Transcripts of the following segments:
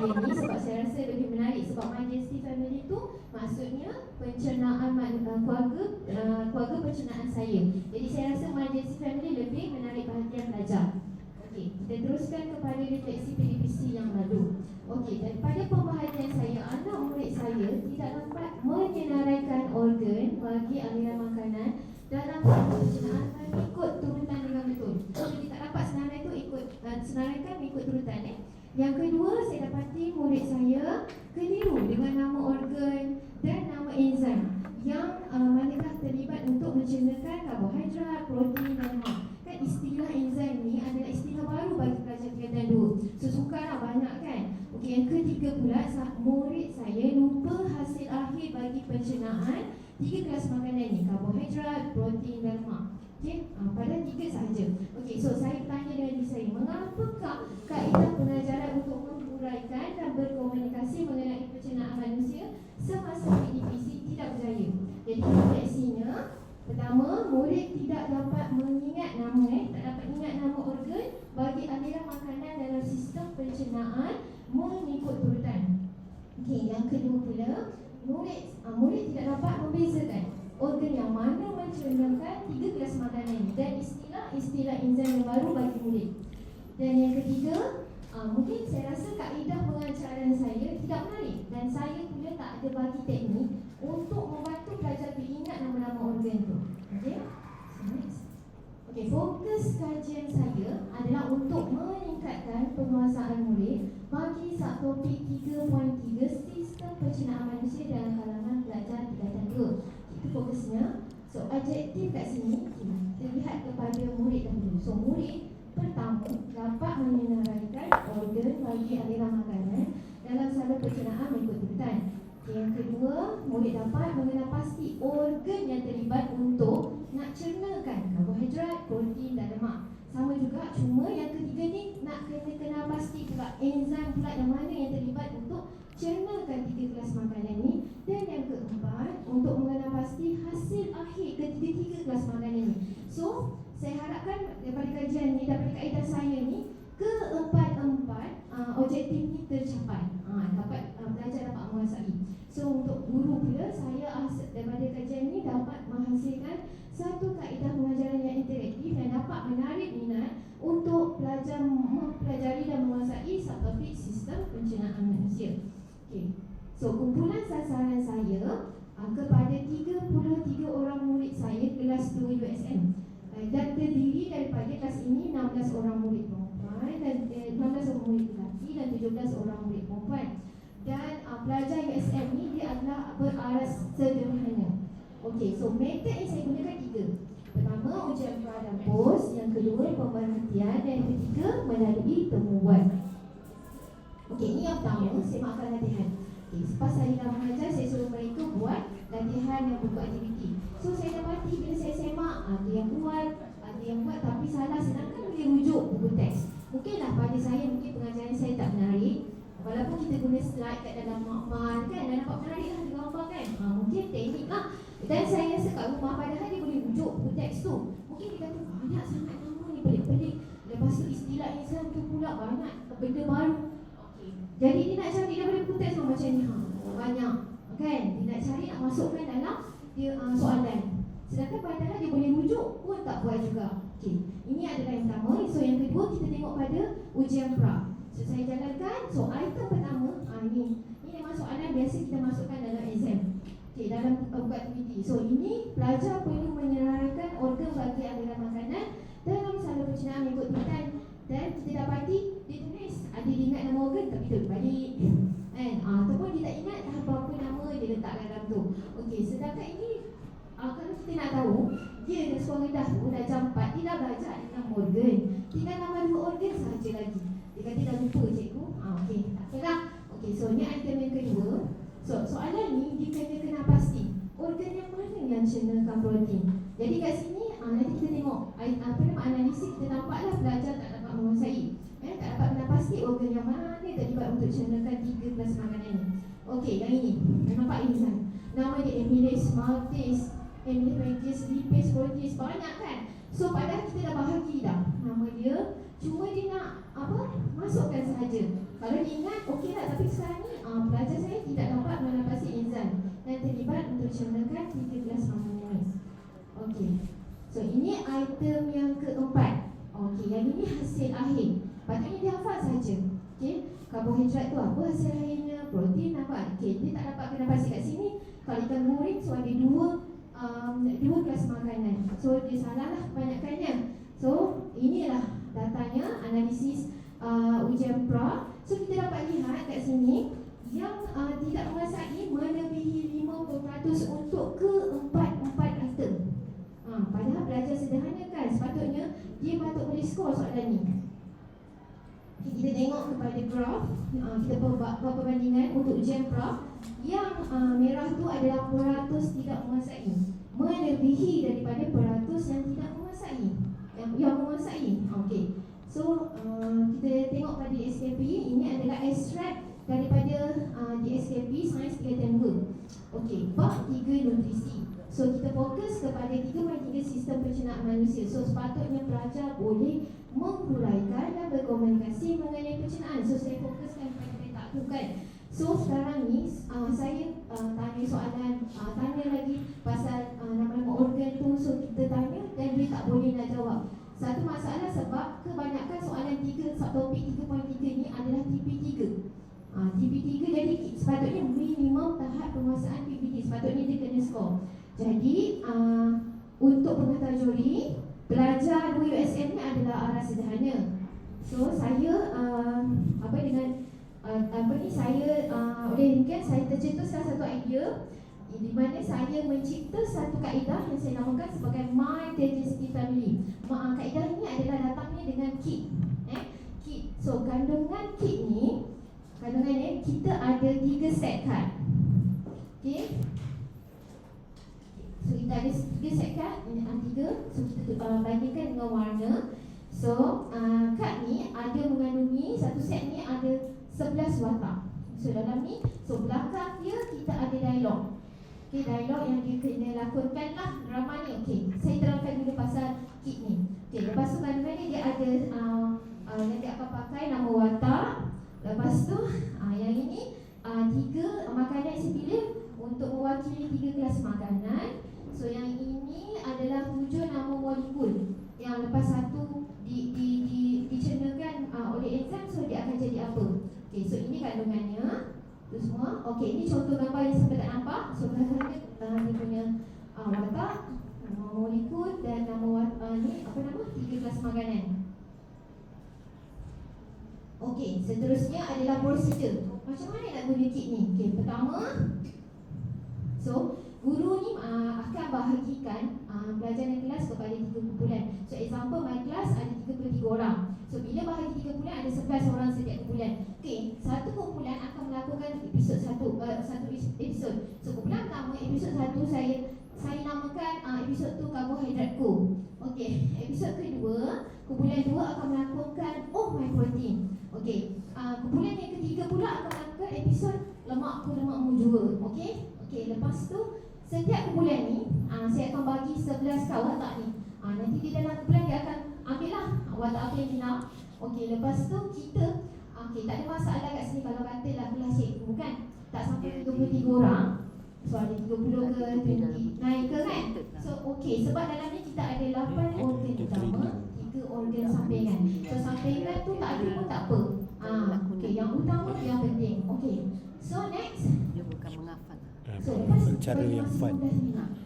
saya ni, sebab saya rasa lebih menarik. Sebab My Digestive Family tu maksudnya pencernaan keluarga pencernaan saya. Jadi saya rasa My Digestive Family lebih menarik perhatian pelajar. Okey, kita teruskan kepada refleksi PDPC yang lalu. Okey, daripada pembahagian saya, anak murid saya tidak dapat menyenaraikan organ bagi aliran makanan dalam pencernaan mengikut turutan dengan betul. Jadi tak dapat senarai tu senaraikan mengikut turutan. Yang kedua, saya dapati murid saya keliru dengan nama organ dan nama enzim yang manakah terlibat untuk mencernakan karbohidrat, protein dan lemak. Kan istilah enzim ni adalah istilah baru bagi pelajar tingkatan 2. So sukarlah banyak kan. Okey, yang ketiga pula, murid saya lupa hasil akhir bagi pencernaan 3 kelas makanan ni, karbohidrat, protein dan lemak. Okey, pada 3 sahaja. Okey, so saya tanya dengan diri saya, mengapakah kaedah pengajaran untuk menguraikan dan berkomunikasi mengenai pencernaan manusia semasa PDPC tidak berjaya? Jadi refleksinya, pertama, murid tidak dapat mengingat nama tak dapat ingat nama organ bagi aliran makanan dalam sistem pencernaan mengikut turutan. Okey, yang kedua pula, murid tidak dapat membezakan organ yang mana mencernakan 3 kelas makanan ini dan istilah enzim yang baru bagi murid. Dan yang ketiga, mungkin saya rasa kaedah pengajaran saya tidak menarik dan saya pula tak ada bagi teknik untuk membantu pelajar ingat nama-nama organ tu. Okey. Okey, fokus kajian saya adalah untuk meningkatkan penguasaan murid bagi subtopik 3.3 sistem pencernaan manusia dalam kalangan pelajar tingkatan 2. Itu fokusnya. So objektif kat sini kita lihat kepada murid dahulu. So murid pertama dapat menyenaraikan organ bagi aliran makanan dalam saluran pencernaan mengikut turutan. Yang kedua, murid dapat mengenal pasti organ yang terlibat untuk nak cernakan karbohidrat, protein dan lemak. Sama juga, cuma yang ketiga ni nak kenal pasti pula enzim pula yang mana yang terlibat untuk cernakan 3 kelas makanan ni. Dan yang keempat, untuk mengenal pasti hasil akhir ketiga-tiga kelas makanan ni. So, saya harapkan daripada kajian ni, daripada kaedah saya ni, keempat-empat objektif ni tercapai. Pelajar dapat menguasai. So untuk guru pula, saya daripada kajian ni dapat menghasilkan satu kaedah pengajaran yang interaktif yang dapat menarik minat untuk pelajar mempelajari dan menguasai subtopik sistem pencernaan manusia. Okay. So kumpulan sasaran saya kepada 33 orang murid saya kelas 2 USM dan terdiri daripada kelas ini 16 orang murid perempuan dan 16 orang murid lelaki dan 17 orang murid perempuan. Dan pelajar USM ni dia adalah beraras sederhana. Okey, so metod yang saya gunakan 3. Pertama, ujian pra dan pos. Yang kedua, pemerhatian. Dan yang ketiga, melalui temubuan. Okey, ini yang pertama, semakkan latihan. Okay, selepas saya dah mengajar, saya suruh mereka buat latihan yang buku aktiviti. So saya dapati bila saya semak, ada yang buat tapi salah, sedangkan boleh rujuk buku teks. Mungkinlah pada saya, mungkin pengajaran saya tak menarik. Walaupun kita guna slide kat dalam makmal kan, dan nampak menarik lah digambar kan. Mungkin teknik lah. Dan saya rasa kat rumah padahal dia boleh rujuk buku teks tu. Mungkin dia kata banyak sangat nama ni, pelik-pelik. Lepas tu istilah insan tu pula banyak benda baru. Okay. Jadi dia nak cari daripada buku teks macam ni. Banyak kan. Dia nak cari nak masukkan dalam dia soalan. Sedangkan padahal dia boleh rujuk pun tak buat juga. Okay. Ini adalah yang pertama. So yang kedua kita tengok pada ujian pra. So saya jalankan. So item pertama ini memang soalan biasa kita masukkan dalam exam. Okay, dalam buku aktiviti. So ini pelajar perlu menyenaraikan organ bagi aliran makanan dalam saluran pencernaan mengikut turutan. Dan kita dapati dia tulis ada dia ingat nama organ tapi dia balik kan. Ataupun dia tak ingat apa-apa nama dia letak dalam tu. Okey, sedangkan ini kalau kita nak tahu dia dah skor rendah tu dah jam 4, dia dah belajar tentang organ. Tinggal nama 2 organ sahaja lagi. Dia kata dah lupa cikgu. Okey, tak apalah. Okey, so ni item yang kedua. So soalan ni dia kena pasti organ yang mana yang cernakan protein. Jadi kat sini nanti kita tengok analisis, kita nampaklah pelajar tak dapat menguasai. Tak dapat kena pasti organ yang mana terlibat untuk cernakan 3 kelas makanan ni. Okey, yang ini nampak ini kan. Nama dia amylase, maltase, amylase pancreas, lipase, protease, banyak kan. So padahal kita dah bahagi dah nama dia, cuma dia nak masukkan sahaja. Kalau dia ingat okey lah, tapi mencernakan 3 kelas makanan. Okey. So ini item yang keempat. Okey, yang ini hasil akhir. Patutnya dia hafal saja. Okey, karbohidrat tu apa hasil akhirnya, protein apa. Okey, dia tak dapat kena pasti kat sini. Kalau ikan goreng, so ada dua kelas makanan. So dia salah lah kebanyakannya. So inilah datanya, analisis ujian pra. So kita dapat lihat kat sini yang tidak menguasai melebihi 50% untuk keempat item. Padahal belajar sederhana kan, sepatutnya dia patut boleh skor soalan ni. Kita tengok kepada graf, kita buat perbandingan untuk ujian pra. Yang merah tu adalah peratus tidak menguasai, melebihi daripada peratus yang tidak menguasai, yang menguasai. Okey. So kita tengok pada SKP, ini adalah ekstrak daripada di SKP Sains Tingkatan 2. Okey, bab 3 nutrisi. So kita fokus kepada 3.3 sistem pencernaan manusia. So sepatutnya pelajar boleh menghuraikan dan berkomunikasi mengenai pencernaan. So saya fokuskan pada petak tu kan. So sekarang ni saya tanya soalan, tanya lagi pasal nama-nama organ tu. So kita tanya dan dia tak boleh nak jawab. Satu masalah sebab kebanyakan soalan 3 subtopik 3.3 ni adalah TP3. TP3 jadi sepatutnya minimum tahap penguasaan TP3, sepatutnya dia kena skor. Jadi untuk pengetahuan juri, belajar USM ni adalah arah sederhana. So saya oleh ringkas saya tercetuskan satu idea di mana saya mencipta satu kaedah yang saya namakan sebagai My Digestive Family. Kaedah ini adalah datangnya dengan kit. Kit. So kandungan kit ni, kita ada 3 set kad. Okey. So kita ada 3 set kad, ini 3. So kita bandingkan dengan warna. So kad ni ada mengandungi, satu set ni ada 11 watak. So dalam ni, so belakang dia kita ada dialog. Okey, dialog yang dia kena lakonkan lah drama ni. Okey, saya terangkan dulu pasal kit ni. Okey, lepas tu kandungan ni dia ada yang dia akan pakai nama watak. Lepas tu yang ini 3 makanan yang saya pilih untuk mewakili 3 kelas makanan. So yang ini adalah 7 nama molekul yang lepas satu dicernakan oleh enzim, so dia akan jadi apa. Okey, so ini kandungannya tu semua. Okey, ini contoh gambar yang sampai tak nampak. So belakangnya dia punya watak, nama molekul dan nama ni apa nama 3 kelas makanan. Okey, seterusnya adalah prosedur. Macam mana nak guna kit ni? Okey, pertama, so guru ni akan bahagikan pelajaran kelas kepada 3 kumpulan. So example, my class ada 33 orang. So bila bahagi 3 kumpulan, ada 11 orang setiap kumpulan. Okey, satu kumpulan akan melakukan episod satu episod. So kumpulan pertama, episod 1 saya namakan episod tu karbohidratku. Okey, episod kedua, kumpulan 2 akan melakukan my protein. Okey, kumpulan yang ketiga pula akan melakukan episod lemakmu jua. Okey, lepas tu setiap kumpulan ni saya akan bagi 11 watak ni. Nanti di dalam kumpulan dia akan ambil lah watak apa yang dia nak. Okey, lepas tu kita tak ada masalah kat sini kalau katalah kelas cikgu kan tak sampai 33 orang. So ada 30 ke 20 naik ke kan. So okey, sebab dalam ni kita ada 8 organ utama, 3 organ sampingan. So sampingan tu tak ada pun tak apa. Okey, yang utama yang penting. Okey. So next, dia bukan menghafal. so lepas cara yang fun.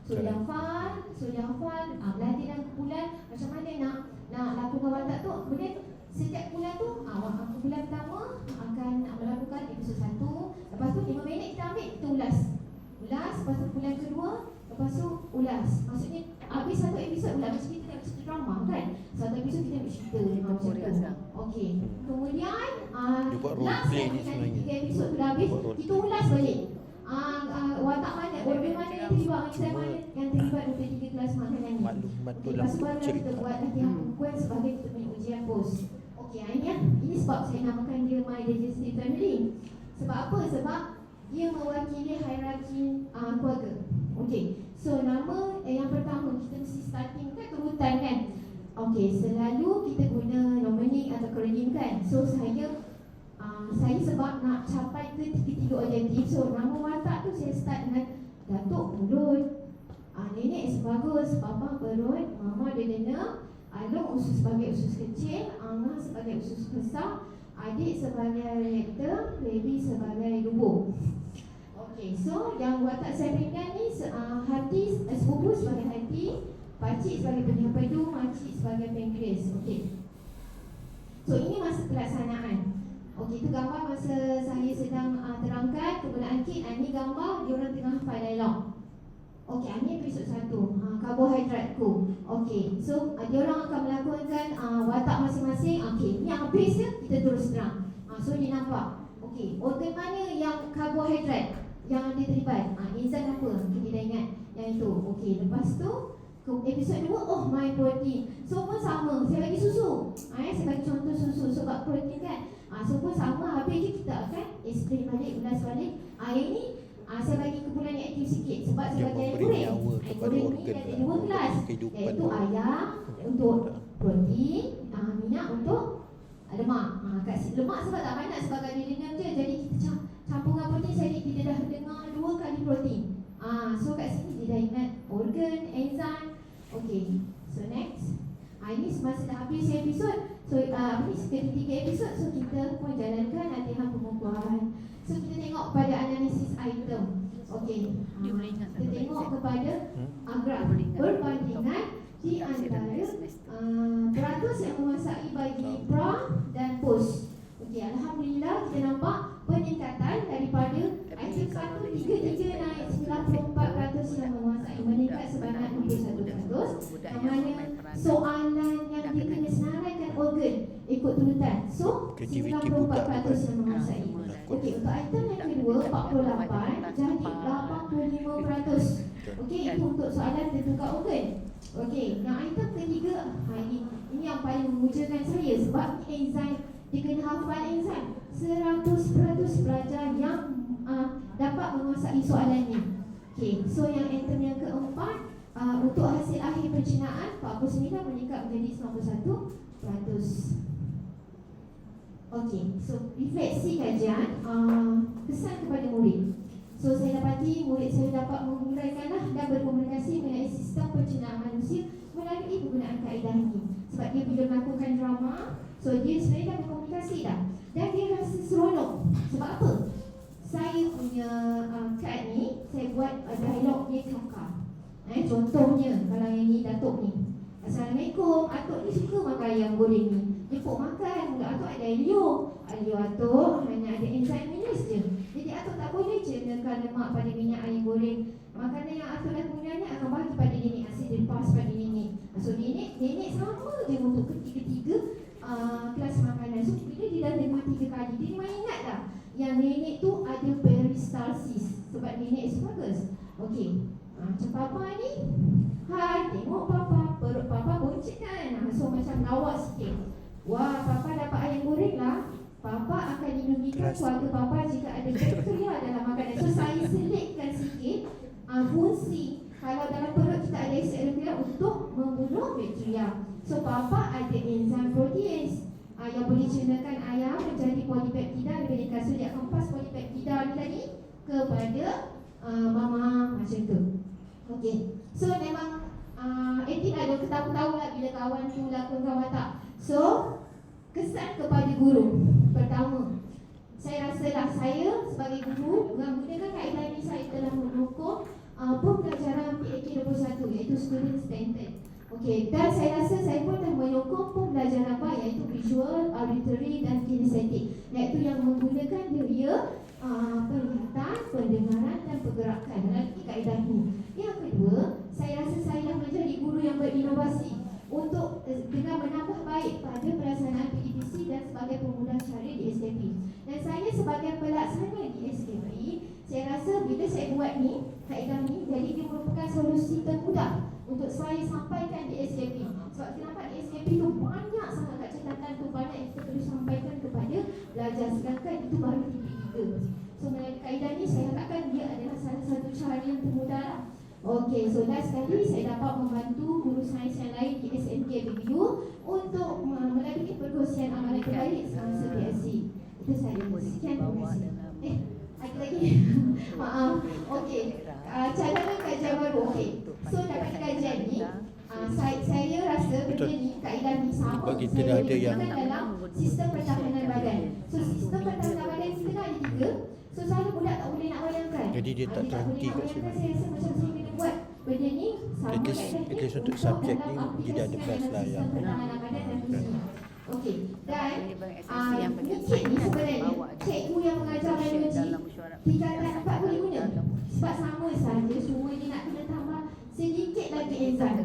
So yang fun, berlatih dalam kumpulan macam mana nak lakukan watak tu. Kemudian setiap kumpulan tu, kumpulan pertama akan melakukan episod 1. Lepas tu 5 minit kita ambil, kita ulas. Lepas tu kumpulan kedua, lepas tu ulas. Maksudnya habis satu episod ulas. Macam kita nak cerita drama kan. Satu episod kita nak cerita macam tu. Okey. Kemudian dia buat role last play kan, ni sebenarnya. 3 episod tu dah habis, kita ulas balik. Watak mana, organ mana yang terlibat, macam mana yang terlibat untuk 3 kelas makanan ni. Maklumat tu Lepas dalam tu baru kita cerita. buat latihan perempuan sebagai kita punya ujian pos. Okey, ini sebab saya namakan dia My Digestive Family. Sebab apa? Sebab dia mewakili hierarki keluarga. Okey, so nama yang pertama kita mesti starting kan turutan kan. Okey, selalu kita guna nomenik atau acronym kan. So saya sebab nak capai ke 3 objektif, so nama watak tu saya start dengan Datuk perut, nenek sebagus, papa perut, mama dia dena, Along usus sebagai usus kecil, Angah sebagai usus besar, adik sebagai rektor, baby sebagai lubung. Okey, so yang watak saya berikan ni hati, sepupu sebagai hati, pakcik sebagai penyempedu, makcik sebagai pankreas. Okey. So ini masa pelaksanaan. Okey, itu gambar masa saya sedang terangkan kegunaan kit. Ini gambar diorang tengah hafal dialog. Okey, ini episod 1, karbohidratku. Okey, so diorang akan melakukan watak masing-masing. Okey, ni habis je, kita terus terang. So dia nampak. Okey, organ mana yang karbohidrat yang dia terlibat? Enzim apa? Kita dah ingat yang itu. Okey, lepas tu episod 2, oh my protein. So pun sama, saya bagi susu. Saya bagi contoh susu sebab protein kan. So pun sama, habis je kita akan explain balik, ulas balik. Ini saya bagi kumpulan yang aktif sikit sebab sebagai ayam goreng. Ayam goreng ni ada 2 kelas, iaitu ayam untuk protein, minyak untuk lemak. Lemak sebab tak banyak, sebab kalau dia dengar je, jadi kita campur dengan protein, jadi dia dah dengar 2 kali protein. So kat sini dia dah ingat organ, enzim. Okay, so next. Ini semasa dah habis episod. So ni ketiga episod, so kita pun jalankan latihan pengukuhan. So kita tengok pada analisis item. Okay, kita tengok kepada graf perbandingan di antara peratus yang menguasai bagi pra dan post. Okay, Alhamdulillah kita nampak peningkatan daripada item 1, 33 naik 94% yang menguasai, meningkat sebanyak 61%. Yang mana soalan yang dikena senaraikan organ ikut turutan. So 94% yang menguasai. Okey, untuk item yang kedua 48 jadi 85%. Okey, itu untuk soalan tentukan organ. Okey, yang item ketiga, ini yang paling memujakan saya sebab ni enzim, dia kena hafal enzim. 100% pelajar yang dapat menguasai soalan ni. Okey, so yang item yang keempat, untuk hasil akhir pencernaan 49 meningkat menjadi 91%. Okey, so refleksi kajian, kesan kepada murid. So saya dapati murid saya dapat menguraikanlah dan berkomunikasi mengenai sistem pencernaan manusia melalui penggunaan kaedah ini. Sebab dia bila melakukan drama, so dia sebenarnya dah berkomunikasi dah. Dan dia rasa seronok. Sebab apa? Saya punya kad ni, saya buat dialog dia kakak. Contohnya, kalau yang ni Datuk ni, Assalamualaikum, Atuk ni suka makan ayam goreng ni. Jemput makan, mulut Atuk ada liur. Liur Atuk hanya ada enzim minus je. Jadi Atuk tak boleh jenakan lemak pada minyak ayam goreng. Makanan yang Atuk dah gunakan akan bagi pada nenek, asyik dilepas pada nenek. So nenek sama je untuk ketiga-tiga kelas makanan. So bila dia dah dengar 3 kali, dia memang ingat dah yang nenek tu ada peristalsis. Sebab nenek esophagus. Okey, macam papa ni, hai, tengok papa, perut papa boncik kan. So macam lawak sikit. Wah, papa dapat ayam goreng lah. Papa akan lindungikan keluarga papa jika ada bakteria dalam makanan. So saya selitkan sikit fungsi kalau dalam perut kita ada bakteria untuk membunuh bakteria. So papa ada enzim protease yang boleh jenakan ayam menjadi polipeptida lebih ringkas. So dia akan pas polipeptida ni tadi kepada mama macam tu. Okey, so memang Etin ada ketahu-tahu lah bila kawan tu lakukan watak. So kesan kepada guru. Pertama, saya rasalah saya sebagai guru menggunakan kaedah ini, saya telah mendukung pembelajaran PAK 21 iaitu Student Centered. Okey, dan saya rasa saya pun dah menyokong pembelajaran apa iaitu visual, auditory dan kinestetik, iaitu yang menggunakan dia penglihatan, pendengaran dan pergerakan melalui kaedah ini. Yang kedua, saya rasa saya dah menjadi guru yang berinovasi untuk dengan menambah baik pada pelaksanaan PDPC dan sebagai pemudah cara di SKP. Dan saya sebagai pelaksana di SKP, saya rasa bila saya buat ni, kaedah ni, jadi dia merupakan solusi termudah untuk saya sampaikan di SKP. Sebab kenapa di SKP tu banyak sangat kat catatan tu, banyak yang kita perlu sampaikan kepada pelajar, sedangkan itu baru titik 3. So melalui kaedah ni saya harapkan dia adalah salah satu cara yang termudah lah. Okey, so last sekali saya dapat membantu guru sains yang lain di SMK BBU untuk melalui perkongsian amalan terbaik semasa PSC. Itu saya. Sekian, terima kasih. Lagi-lagi. Maaf. Okey. Cadangan kajian baru. Okey. So dapat kajian ni, saya rasa benda ni, kaedah ni sama. Bagi Saya tidak ada yang gunakan dalam sistem pertahanan badan. So sistem pertahanan badan kita kan ada 3. So selalu budak tak boleh nak bayangkan. Jadi dia tak terhenti kat sini. Saya rasa macam saya kena buat benda ni sama At least- kaedah at least ni untuk subjek ni dalam dia ada aplikasi best lah sistem yang- pertahanan badan dan fungsi. Okey. Dan yang bagian mungkin ni sains sebenarnya bawa je. cikgu yang mengajar biologi Dalam mesyuarat tingkatan 4 boleh guna sebab sama saja, cuma dia nak kena tambah sedikit lagi enzim.